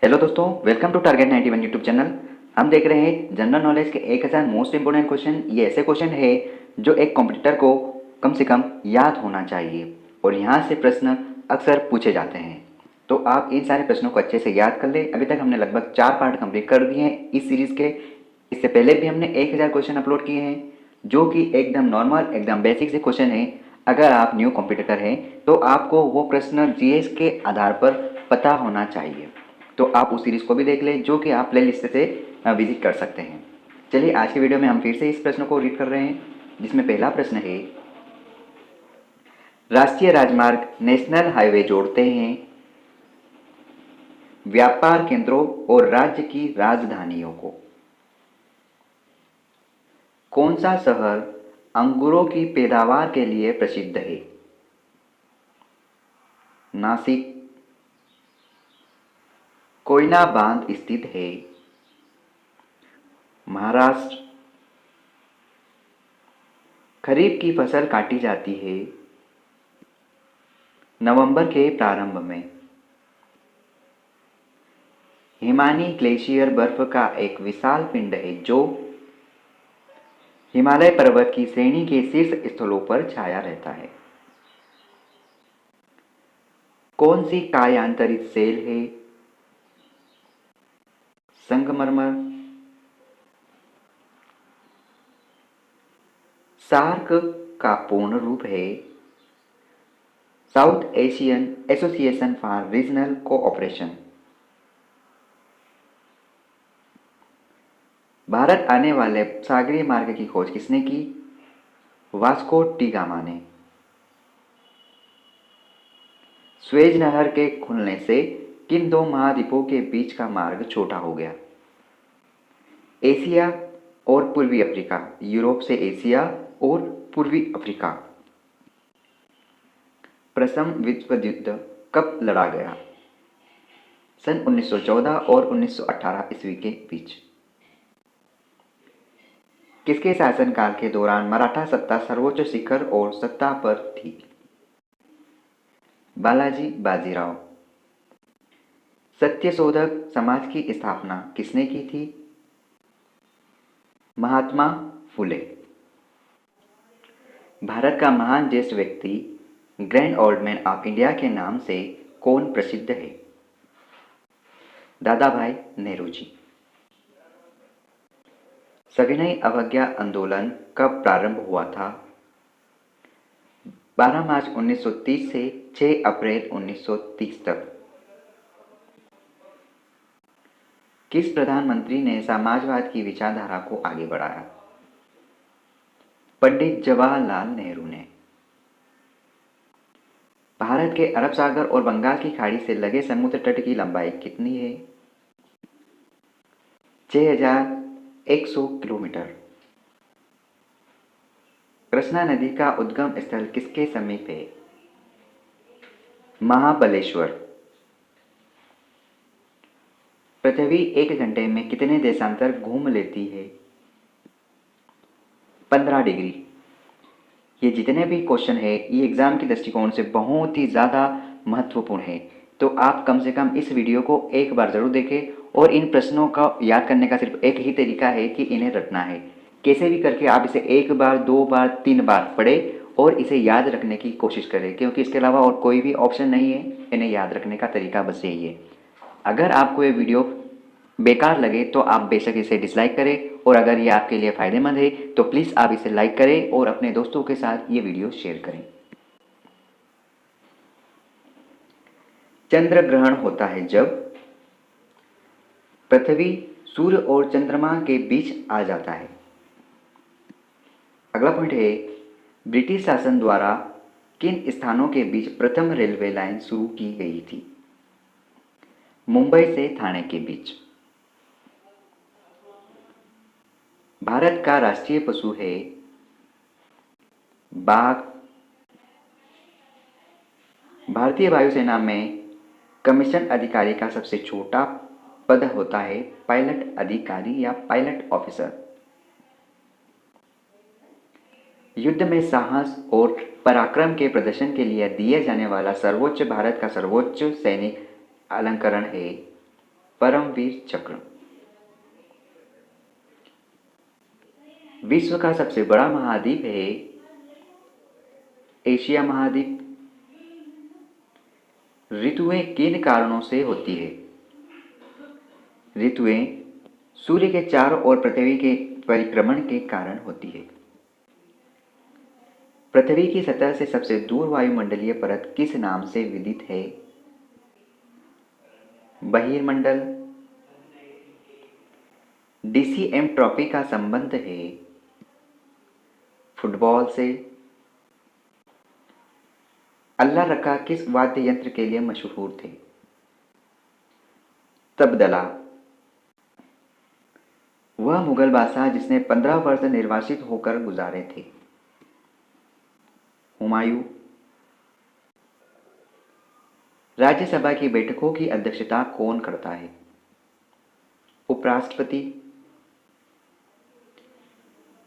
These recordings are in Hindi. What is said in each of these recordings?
हेलो दोस्तों, welcome to target 91 YouTube channel. हम देख रहे हैं जनरल नॉलेज के 1000 मोस्ट इंपोर्टेंट क्वेश्चन। ये ऐसे क्वेश्चन है जो एक कॉम्पिटिटर को कम से कम याद होना चाहिए और यहाँ से प्रश्न अक्सर पूछे जाते हैं। तो आप इन सारे प्रश्नों को अच्छे से याद कर लें। अभी तक हमने लगभग 4 पार्ट कंप्लीट कर दिए हैं इस सीरीज़ के। इससे पहले भी हमने 1000 क्वेश्चन अपलोड किए हैं जो कि एकदम नॉर्मल, एकदम बेसिक से क्वेश्चन है। अगर आप न्यू कॉम्पिटिटर हैं तो आपको वो प्रश्न जीएस के आधार पर पता होना चाहिए। तो आप उस सीरीज़ को भी देख लें जो कि आप प्लेलिस्ट से विजिट कर सकते हैं। चलिए आज की वीडियो में हम फिर से इस प्रश्न को रीड कर रहे हैं, जिसमें पहला प्रश्न है, राष्ट्रीय राजमार्ग नेशनल हाईवे जोड़ते हैं व्यापार केंद्रों और राज्य की राजधानियों को। कौन सा शहर अंगूरों की पैदावार के लिए प्रसिद्ध है? नासिक, कोयना बांध स्थित है महाराष्ट्र, खरीफ की फसल काटी जाती है नवंबर के प्रारंभ में। हिमानी ग्लेशियर बर्फ का एक विशाल पिंड है जो हिमालय पर्वत की श्रेणी के शीर्ष स्थलों पर छाया रहता है। कौन सी कायांतरित सेल है? संगमरमर। सार्क का पूर्ण रूप है south Asian association for regional cooperation. Bharat आने वाले सागरीय मार्ग की खोज किसने की? वास्को डी गामा ने। स्वेज नहर के खुलने से किन दो महाद्वीपों के बीच का मार्ग छोटा हो गया? एशिया और पूर्वी अफ्रीका, यूरोप से एशिया और पूर्वी अफ्रीका। प्रथम विश्व युद्ध कब लड़ा गया? सन 1914 और 1918 ईस्वी के बीच। किसके शासनकाल के दौरान मराठा सत्ता सर्वोच्च शिखर और सत्ता पर थी? बालाजी बाजीराव। सत्यशोधक समाज की स्थापना किसने की थी? महात्मा फुले। भारत का महान ज्येष्ठ व्यक्ति grand old man of India के नाम से कौन प्रसिद्ध है? दादा भाई नेहरू जी। सविनय अवज्ञा आंदोलन कब प्रारंभ हुआ था? 12 मार्च 1930 से 6 अप्रैल 1930 तक। किस प्रधानमंत्री ने समाजवाद की विचारधारा को आगे बढ़ाया? पंडित जवाहरलाल नेहरू ने। भारत के अरब सागर और बंगाल की खाड़ी से लगे समुद्र तट की लंबाई कितनी है? 6100 किलोमीटर। कृष्णा नदी का उद्गम स्थल किसके समीप है? महाबलेश्वर। पृथ्वी 1 घंटे में कितने देशांतर घूम लेती है? 15 डिग्री। ये जितने भी क्वेश्चन है ये एग्जाम के दृष्टिकोण से बहुत ही ज़्यादा महत्वपूर्ण है। तो आप कम से कम इस वीडियो को एक बार ज़रूर देखें और इन प्रश्नों का याद करने का सिर्फ एक ही तरीका है कि इन्हें रटना है। कैसे भी करके आप इसे 1 बार, 2 बार, 3 बार पढ़ें और इसे याद रखने की कोशिश करें, क्योंकि इसके अलावा और कोई भी ऑप्शन नहीं है। इन्हें याद रखने का तरीका बस यही है। अगर आपको ये वीडियो बेकार लगे तो आप बेशक इसे डिसलाइक करें, और अगर ये आपके लिए फ़ायदेमंद है तो प्लीज़ आप इसे लाइक करें और अपने दोस्तों के साथ ये वीडियो शेयर करें। चंद्र ग्रहण होता है जब पृथ्वी सूर्य और चंद्रमा के बीच आ जाता है। अगला पॉइंट है, ब्रिटिश शासन द्वारा किन स्थानों के बीच प्रथम रेलवे लाइन शुरू की गई थी? मुंबई से ठाणे के बीच। भारत का राष्ट्रीय पशु है बाघ। भारतीय वायुसेना में कमीशन अधिकारी का सबसे छोटा पद होता है पायलट अधिकारी या पायलट ऑफिसर। युद्ध में साहस और पराक्रम के प्रदर्शन के लिए दिया जाने वाला सर्वोच्च भारत का सर्वोच्च सैनिक अलंकरण है परमवीर चक्र। विश्व का सबसे बड़ा महाद्वीप है एशिया महाद्वीप। ऋतुएं किन कारणों से होती है? ऋतुएं सूर्य के चारों ओर पृथ्वी के परिक्रमण के कारण होती है। पृथ्वी की सतह से सबसे दूर वायुमंडलीय परत किस नाम से विदित है? बहिर्मंडल। डीसीएम ट्रॉफी का संबंध है फुटबॉल से। अल्लाह रखा किस वाद्य यंत्र के लिए मशहूर थे? तबदला। वह मुगल बादशाह जिसने 15 वर्ष निर्वासित होकर गुजारे थे? हुमायूं। राज्यसभा की बैठकों की अध्यक्षता कौन करता है? उपराष्ट्रपति।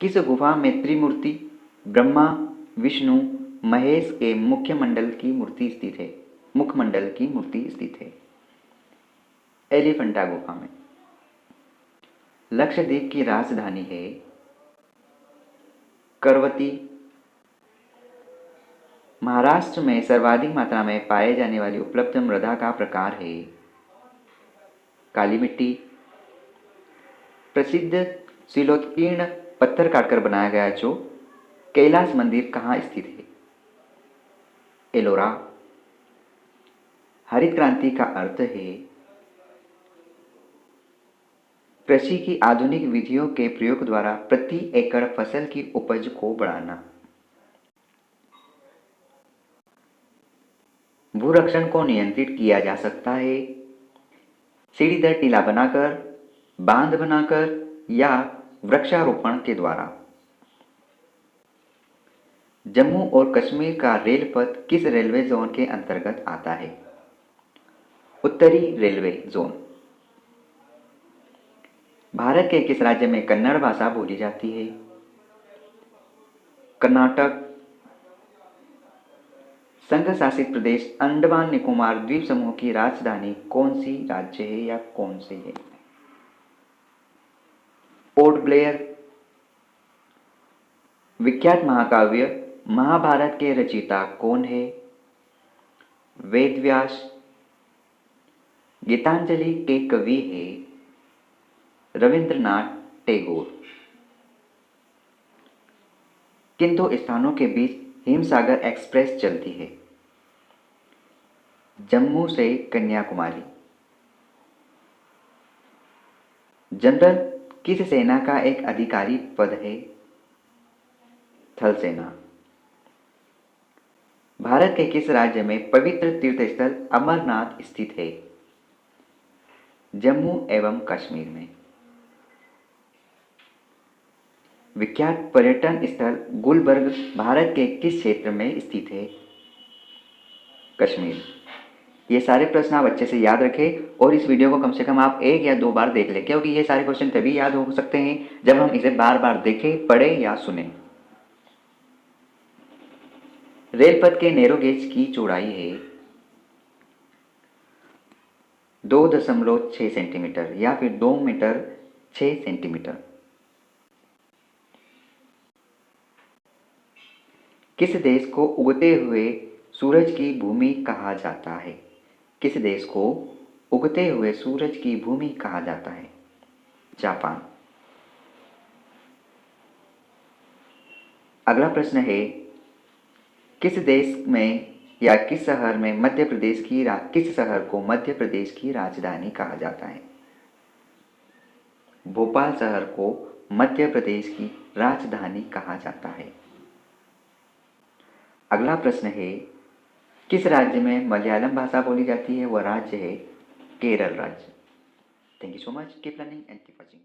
किस गुफा में त्रिमूर्ति ब्रह्मा विष्णु महेश के मुखमंडल की मूर्ति स्थित है? एलिफेंटा गुफा में। लक्षद्वीप की राजधानी है करवती। महाराष्ट्र में सर्वाधिक मात्रा में पाए जाने वाली उपलब्ध मृदा का प्रकार है काली मिट्टी। प्रसिद्ध शिलोत्कीर्ण पत्थर काटकर बनाया गया जो कैलाश मंदिर कहाँ स्थित है? एलोरा। हरित क्रांति का अर्थ है कृषि की आधुनिक विधियों के प्रयोग द्वारा प्रति एकड़ फसल की उपज को बढ़ाना। भूरक्षण को नियंत्रित किया जा सकता है सीढ़ीदार टीला बनाकर, बांध बनाकर या वृक्षारोपण के द्वारा। जम्मू और कश्मीर का रेल पथ किस रेलवे जोन के अंतर्गत आता है? उत्तरी रेलवे जोन। भारत के किस राज्य में कन्नड़ भाषा बोली जाती है? कर्नाटक। संघ शासित प्रदेश अंडमान निकोबार द्वीप समूह की राजधानी कौन सी राज्य है या कौन सी है? Port Blair. विख्यात महाकाव्य महाभारत के रचयिता कौन है? वेदव्यास। गीतांजलि के कवि है रविंद्रनाथ टैगोर। किन दो स्थानों के बीच हिमसागर एक्सप्रेस चलती है? जम्मू से कन्याकुमारी। जनरल किस सेना का एक अधिकारी पद है? थल सेना। भारत के किस राज्य में पवित्र तीर्थस्थल अमरनाथ स्थित है? जम्मू एवं कश्मीर में। विख्यात पर्यटन स्थल गुलबर्ग भारत के किस क्षेत्र में स्थित है? कश्मीर। ये सारे प्रश्न आप अच्छे से याद रखें और इस वीडियो को कम से कम आप 1 या 2 बार देख लें क्योंकि ये सारे क्वेश्चन तभी याद हो सकते हैं जब हम इसे बार बार देखें, पढ़ें या सुनें। रेलपथ के नैरो गेज की चौड़ाई है 2.6 सेंटीमीटर या फिर 2 मीटर 6 सेंटीमीटर। किस देश को उगते हुए सूरज की भूमि कहा जाता है? किस देश को उगते हुए सूरज की भूमि कहा जाता है? जापान। अगला प्रश्न है किस देश में या किस शहर को मध्य प्रदेश की राजधानी कहा जाता है? भोपाल शहर को मध्य प्रदेश की राजधानी कहा जाता है। अगला प्रश्न है किस राज्य में मलयालम भाषा बोली जाती है? वह राज्य है केरल राज्य। Thank you so much, keep learning and keep watching.